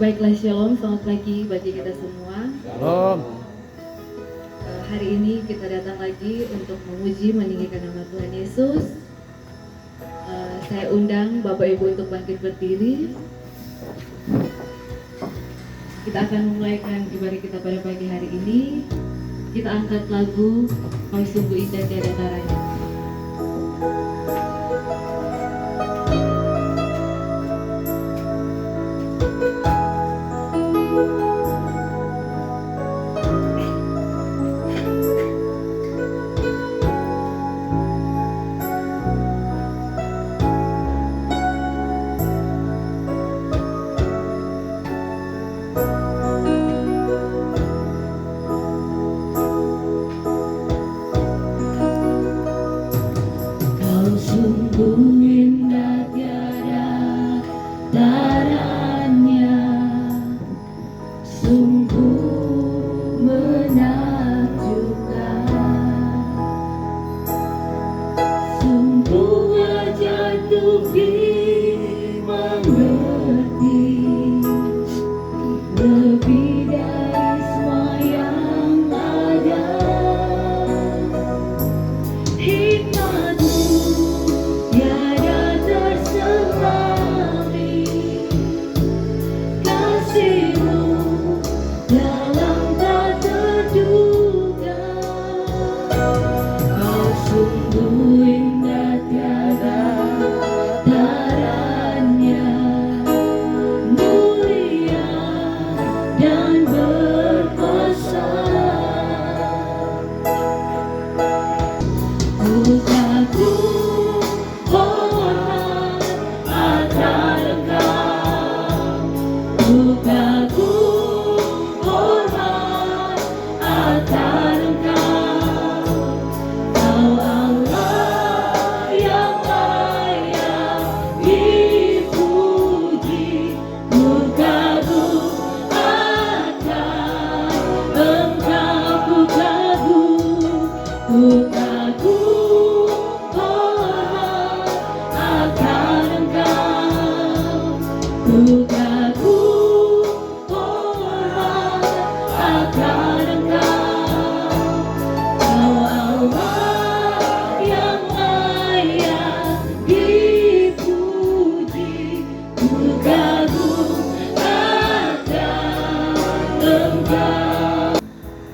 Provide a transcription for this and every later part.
Baiklah, shalom, selamat pagi bagi kita semua. Shalom. Hari ini kita datang lagi untuk memuji, meninggikan nama Tuhan Yesus. Saya undang Bapak Ibu untuk bangkit berdiri. Kita akan memulaikan ibadah kita pada pagi hari ini. Kita angkat lagu Kau Sungguh Indah Tiada Taranya.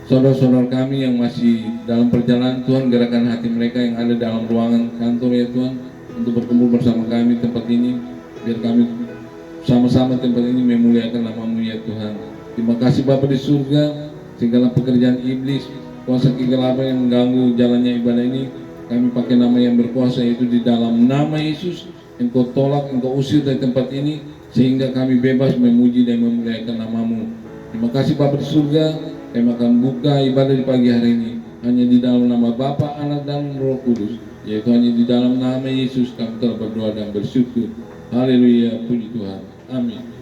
Saudara-saudara kami yang masih dalam perjalanan, Tuhan, gerakan hati mereka yang ada dalam ruangan kantor, ya Tuhan, untuk berkumpul bersama kami tempat ini, biar kami sama-sama tempat ini memuliakan nama-Mu, ya Tuhan. Terima kasih Bapa di surga, segala pekerjaan iblis, kuasa kegelapan yang mengganggu jalannya ibadah ini, kami pakai nama yang berkuasa, yaitu di dalam nama Yesus. Engkau tolak, Engkau usir dari tempat ini, sehingga kami bebas memuji dan memuliakan nama-Mu. Terima kasih Bapa di surga. Kami akan buka ibadah di pagi hari ini hanya di dalam nama Bapa, Anak, dan Roh Kudus, yaitu hanya di dalam nama Yesus kami telah berdoa dan bersyukur. Haleluya, puji Tuhan. Amin.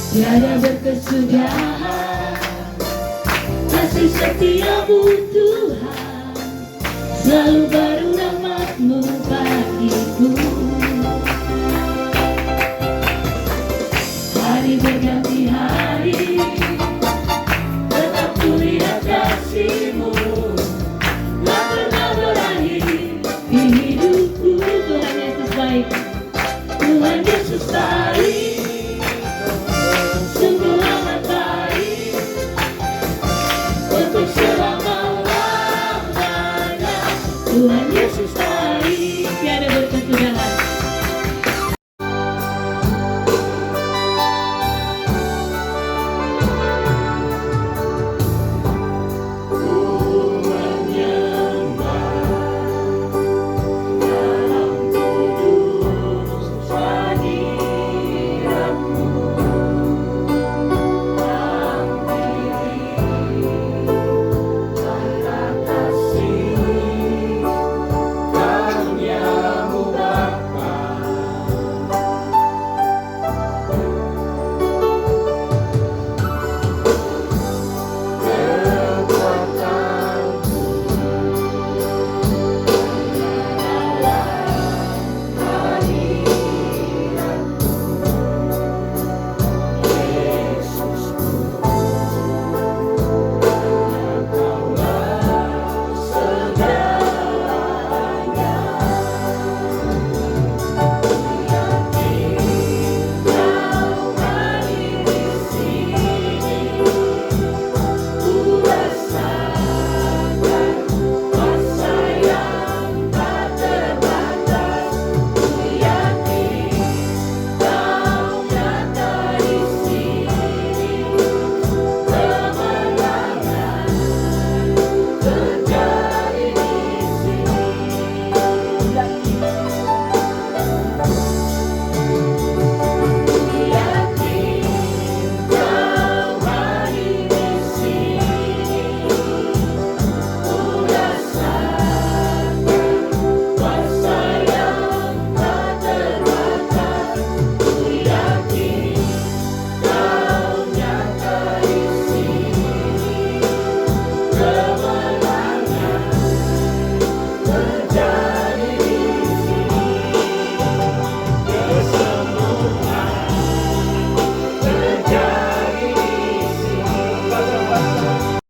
Tiada berkesudahan kasih setiamu Tuhan. selalu bernamamu bagiku. Hari berganti hari, tetap kulihat kasih-Mu, tak pernah berakhir di hidupku. Tuhan Yesus baik, Tuhan Yesus baik, sungguh amat baik, untuk selama-lamanya. Tuhan Yesus baik, tiada berkesudahan.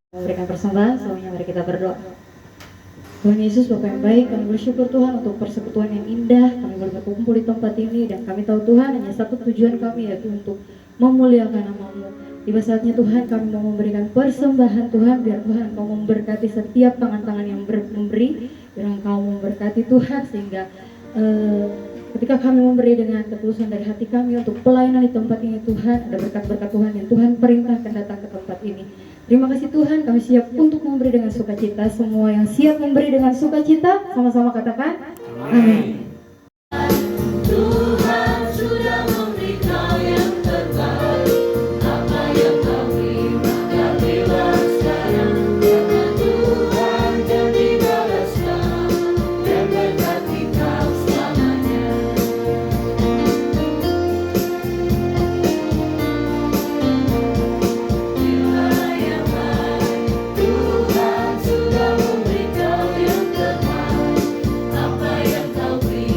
Memberikan persembahan, semuanya mari kita berdoa. Tuhan Yesus, Bapa yang baik, kami bersyukur Tuhan untuk persekutuan yang indah. Kami boleh berkumpul di tempat ini dan kami tahu Tuhan hanya satu tujuan kami, yaitu untuk memuliakan nama-Mu. Tiba saatnya Tuhan kami mau memberikan persembahan Tuhan, biar Tuhan Engkau memberkati setiap tangan-tangan yang memberi, biar Engkau memberkati Tuhan, sehingga ketika kami memberi dengan ketulusan dari hati kami untuk pelayanan di tempat ini Tuhan, ada berkat-berkat Tuhan yang Tuhan perintahkan datang ke tempat ini. Terima kasih Tuhan, kami siap untuk memberi dengan sukacita. Semua yang siap memberi dengan sukacita, sama-sama katakan amin. Tuhan sudah memberi Kau yang terbaik, apa yang Kau beri maka berilah sekarang. Karena Tuhan janji balaskan dan berkati Kau selamanya. Tuhan yang baik, Tuhan sudah memberi Kau yang terbaik, apa yang Kau beri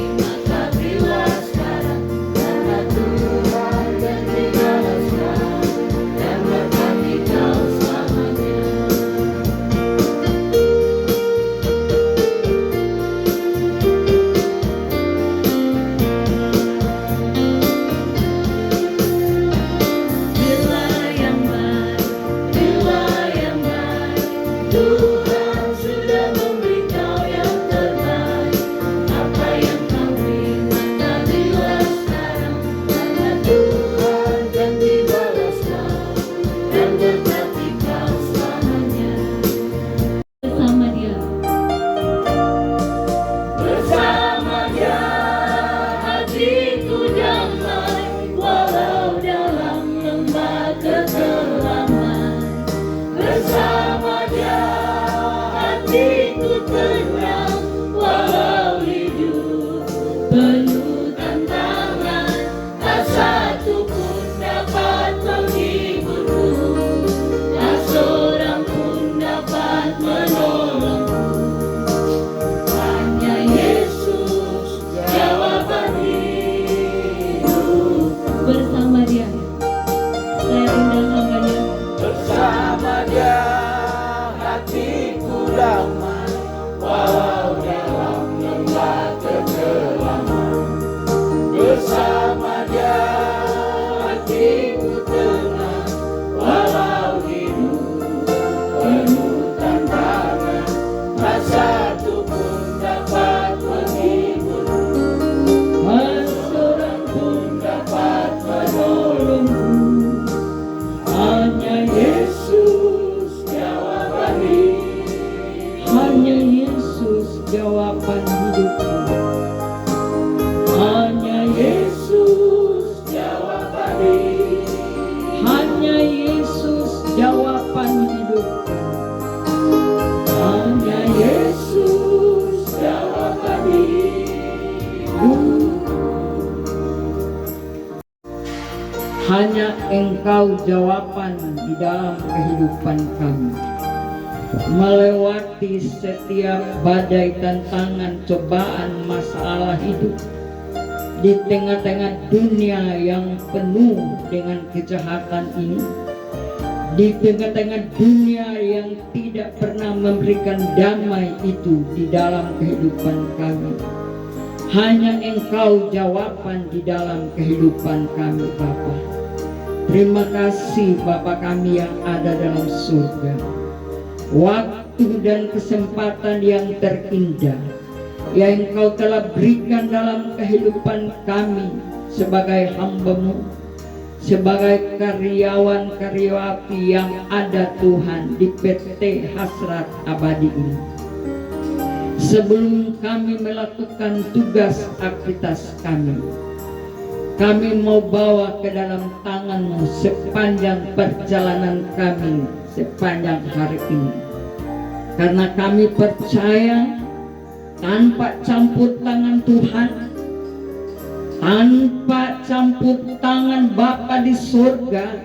hidupku. Hanya Yesus jawaban hidup. Hanya Yesus jawaban hidupku. Hanya Yesus jawaban hidup. Hanya Engkau jawaban di dalam kehidupan kami. Melewati setiap badai, tantangan, cobaan, masalah hidup. Di tengah-tengah dunia yang penuh dengan kejahatan ini. Di tengah-tengah dunia yang tidak pernah memberikan damai itu di dalam kehidupan kami. Hanya Engkau jawaban di dalam kehidupan kami, Bapa. Terima kasih Bapa kami yang ada dalam surga. Waktu dan kesempatan yang terindah yang Engkau telah berikan dalam kehidupan kami sebagai hamba-Mu, sebagai karyawan-karyawati yang ada Tuhan di PT Hasrat Abadi ini. Sebelum kami melakukan tugas aktivitas kami mau bawa ke dalam tangan-Mu sepanjang perjalanan kami sepanjang hari ini. Karena kami percaya tanpa campur tangan Tuhan, tanpa campur tangan Bapa di surga,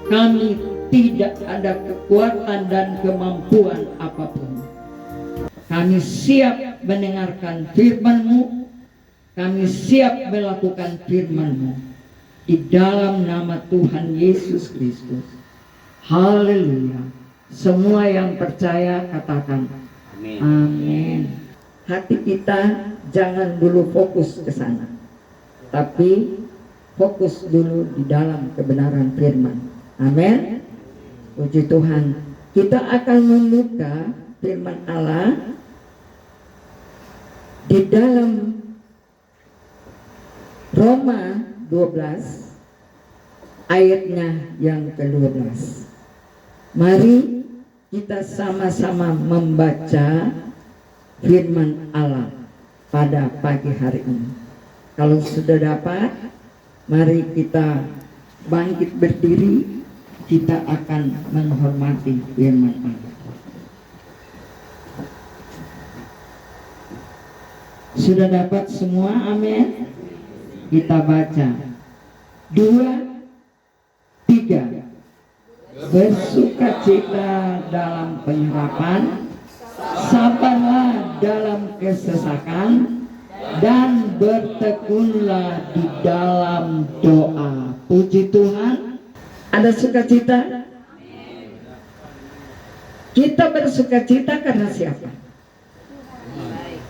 kami tidak ada kekuatan dan kemampuan apapun. Kami siap mendengarkan firman-Mu, kami siap melakukan firman-Mu di dalam nama Tuhan Yesus Kristus. Haleluya. Semua yang percaya katakan amin. Amin. Hati kita jangan dulu fokus ke sana, tapi fokus dulu di dalam kebenaran firman. Amin. Puji Tuhan. Kita akan membuka firman Allah di dalam Roma 12 ayatnya yang ke-12. Mari kita sama-sama membaca firman Allah pada pagi hari ini. Kalau sudah dapat, mari kita bangkit berdiri. Kita akan menghormati firman Allah. Sudah dapat semua? Amin. Kita baca 2, 3. Bersukacita dalam pengharapan, sabarlah dalam kesesakan, dan bertekunlah di dalam doa. Puji Tuhan. Ada sukacita? Kita bersukacita karena siapa?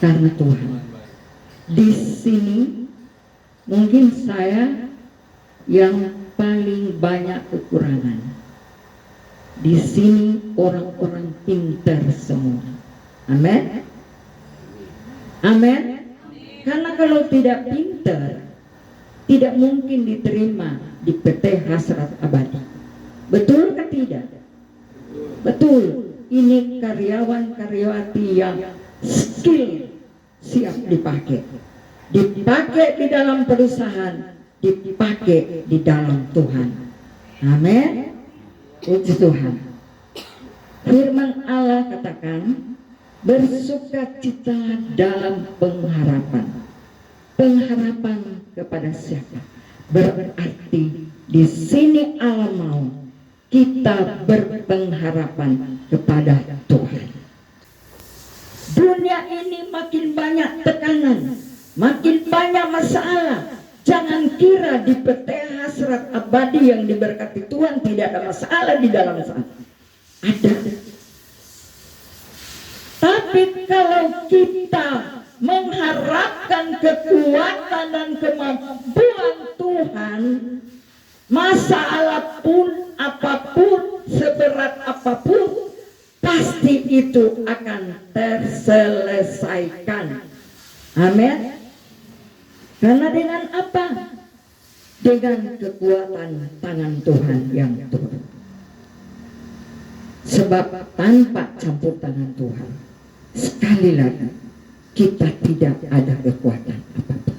Karena Tuhan. Di sini mungkin saya yang paling banyak kekurangan. Di sini orang-orang pintar semua. Amin. Amin. Karena kalau tidak pintar, tidak mungkin diterima di PT Hasrat Abadi. Betul kan tidak? Betul. Ini karyawan-karyawati yang skill siap dipakai. Dipakai di dalam perusahaan, dipakai di dalam Tuhan. Amin. Puji Tuhan. Firman Allah katakan, bersukacita dalam pengharapan. Pengharapan kepada siapa? Berarti di sini Allah mau kita berpengharapan kepada Tuhan. Dunia ini makin banyak tekanan, makin banyak masalah. Jangan kira di PT Hasrat Abadi yang diberkati Tuhan tidak ada masalah di dalam sana. Ada. Tapi kalau kita mengharapkan kekuatan dan kemampuan Tuhan, masalah pun apapun, seberat apapun, pasti itu akan terselesaikan. Amin. Karena dengan apa? Dengan kekuatan tangan Tuhan yang turun. Sebab tanpa campur tangan Tuhan, sekali lagi kita tidak ada kekuatan apapun.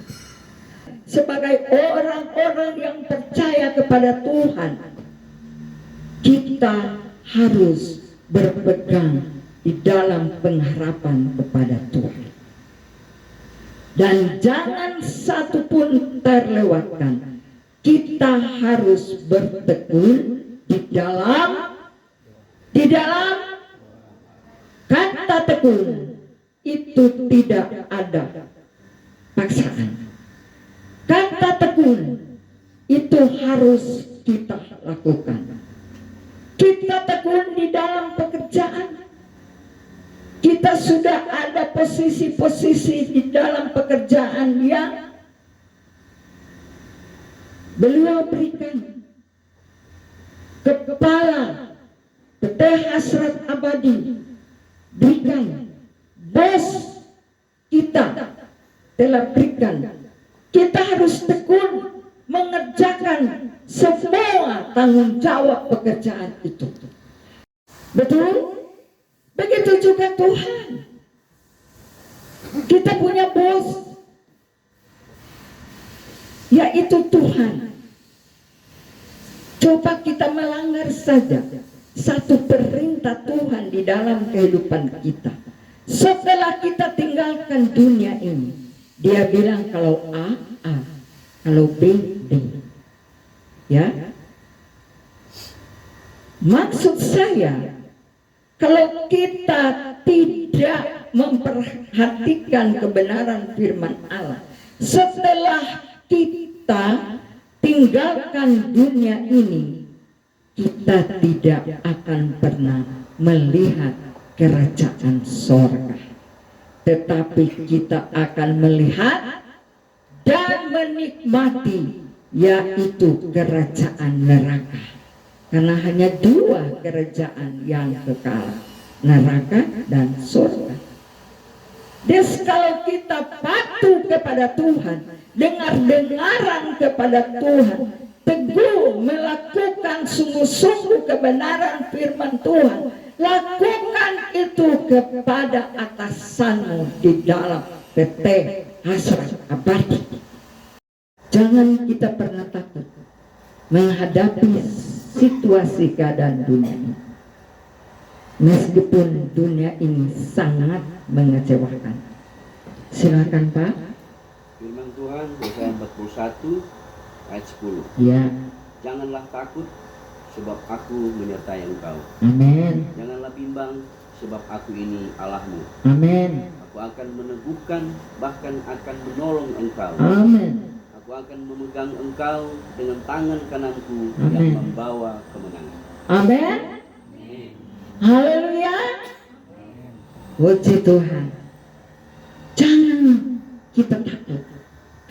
Sebagai orang-orang yang percaya kepada Tuhan, kita harus berpegang di dalam pengharapan kepada Tuhan. Dan jangan satu pun terlewatkan. Kita harus bertekun di dalam kata tekun. Itu tidak ada paksaan. Kata tekun itu harus kita lakukan. Kita tekun di dalam pekerjaan. Kita sudah ada posisi-posisi di dalam pekerjaan yang beliau berikan. Kepala PT Hasrat Abadi berikan. Bos kita telah berikan. Kita harus tekun mengerjakan semua tanggung jawab pekerjaan itu. Betul? Begitu juga Tuhan. Kita punya bos, yaitu Tuhan. Coba kita melanggar saja satu perintah Tuhan di dalam kehidupan kita. Setelah kita tinggalkan dunia ini, Dia bilang kalau A, A, kalau B, B. Ya, maksud saya, kalau kita tidak memperhatikan kebenaran firman Allah, setelah kita tinggalkan dunia ini, kita tidak akan pernah melihat kerajaan sorga, tetapi kita akan melihat dan menikmati, yaitu kerajaan neraka. Karena hanya dua kerajaan yang kekal, neraka dan surga. Dan kalau kita patuh kepada Tuhan, dengar-dengaran kepada Tuhan, teguh melakukan sungguh-sungguh kebenaran firman Tuhan, lakukan itu kepada atasanmu di dalam PT Hasrat Abadi. Jangan kita pernah takut menghadapi situasi keadaan dunia ini. Meskipun dunia ini sangat mengecewakan. Silakan Pak. Firman Tuhan Yesaya 41 ayat 10. Ya. Janganlah takut sebab aku menyertai engkau. Amin. Janganlah bimbang sebab aku ini Allahmu. Amin. Aku akan meneguhkan, bahkan akan menolong engkau. Amin. Aku akan memegang engkau dengan tangan kananku Amin. yang membawa kemenangan. Amin. Haleluya. Puji Tuhan. Jangan kita takut,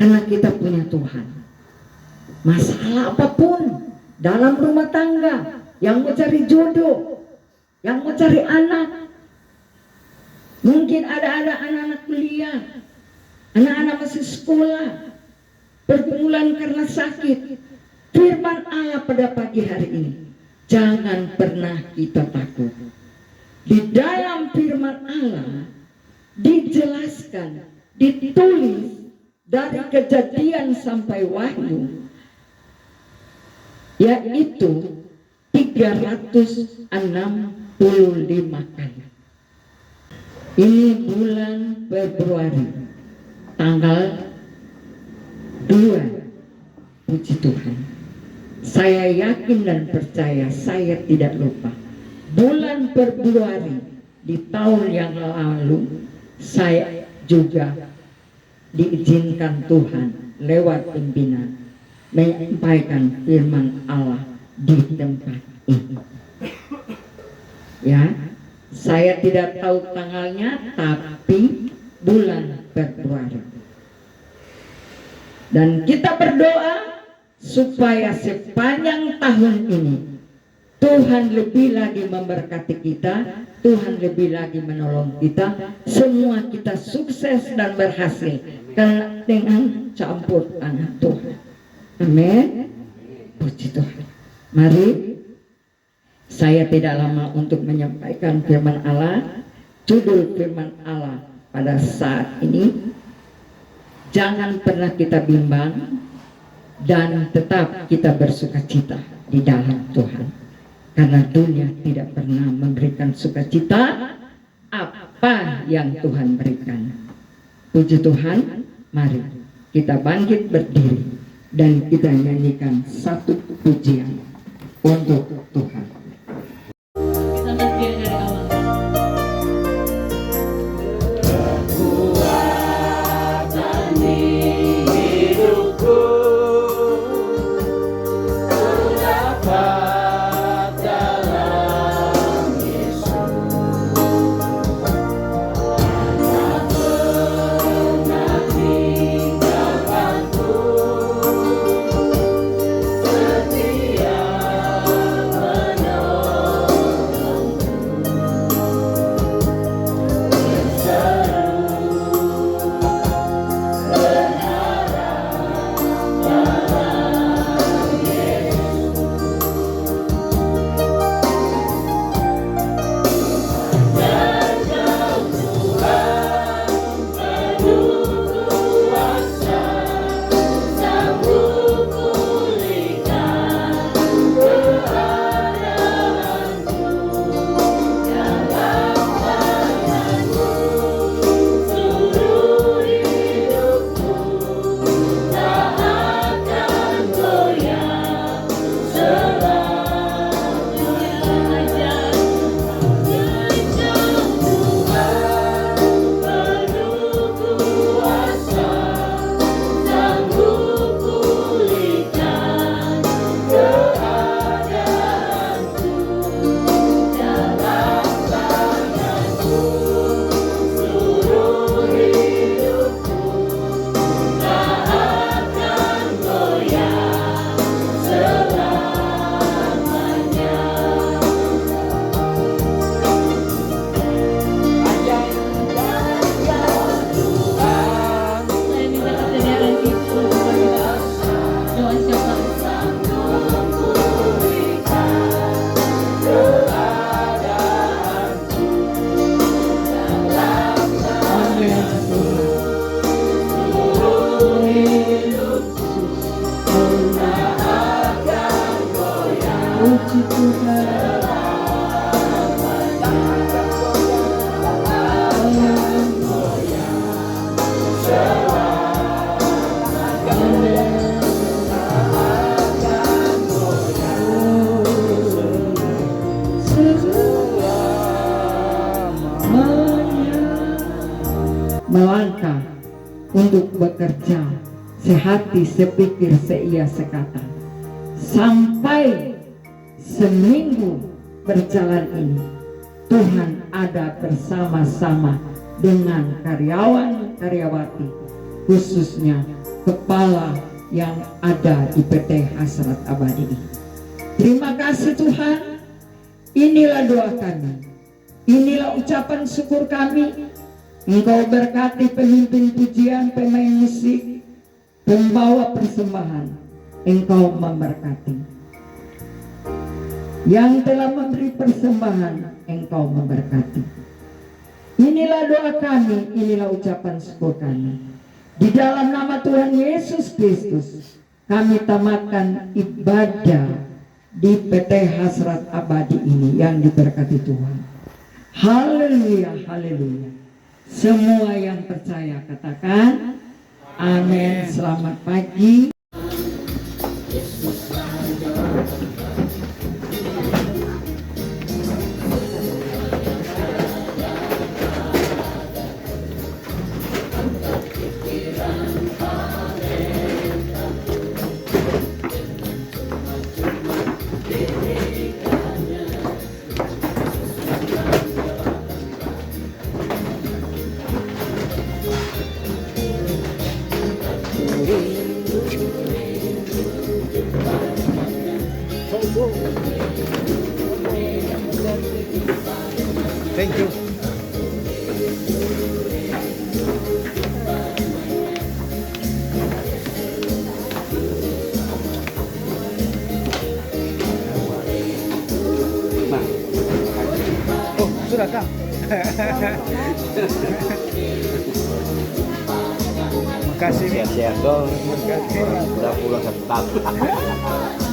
karena kita punya Tuhan. Masalah apapun dalam rumah tangga, yang mau cari jodoh, yang mau cari anak, mungkin ada anak-anak kuliah, anak-anak masih sekolah, pergumulan karena sakit. Firman Allah pada pagi hari ini, jangan pernah kita takut. Di dalam firman Allah dijelaskan, ditulis dari Kejadian sampai Wahyu, yaitu 365 kali. Ini bulan Februari, tanggal 2. Puji Tuhan. Saya yakin dan percaya, saya tidak lupa. Bulan Februari di tahun yang lalu, saya juga diizinkan Tuhan lewat pimpinan menyampaikan firman Allah di tempat ini. Ya, saya tidak tahu tanggalnya, tapi bulan Februari. Dan kita berdoa supaya sepanjang tahun ini Tuhan lebih lagi memberkati kita, Tuhan lebih lagi menolong kita, semua kita sukses dan berhasil karena dengan campur tangan Tuhan. Amin. Puji Tuhan. Mari, saya tidak lama untuk menyampaikan firman Allah. Judul firman Allah pada saat ini, jangan pernah kita bimbang dan tetap kita bersukacita di dalam Tuhan. Karena dunia tidak pernah memberikan sukacita apa yang Tuhan berikan. Puji Tuhan, mari kita bangkit berdiri dan kita nyanyikan satu pujian untuk Tuhan. Kita latihan dari awal. Kekuatan di hidupku terdapat dalam Yesus. Tak pernah tinggalkanku, setia melangkah untuk bekerja sehati sepikir seia sekata sampai seminggu berjalan ini Tuhan ada bersama-sama dengan karyawan-karyawati, khususnya kepala yang ada di PT Hasrat Abadi ini. Terima kasih Tuhan, inilah doa kami, inilah ucapan syukur kami. Engkau berkati pemimpin pujian, pemain musik, pembawa persembahan. Engkau memberkati yang telah memberi persembahan, Engkau memberkati. Inilah doa kami, inilah ucapan syukur kami. Di dalam nama Tuhan Yesus Kristus, kami tamatkan ibadah di PT Hasrat Abadi ini yang diberkati Tuhan. Haleluya, haleluya. Semua yang percaya katakan amin. Selamat pagi. Thank you. Oh, sudah kah? kasih. Sehat-sehat dong. Terima kasih. Udah pulang 1 tahun.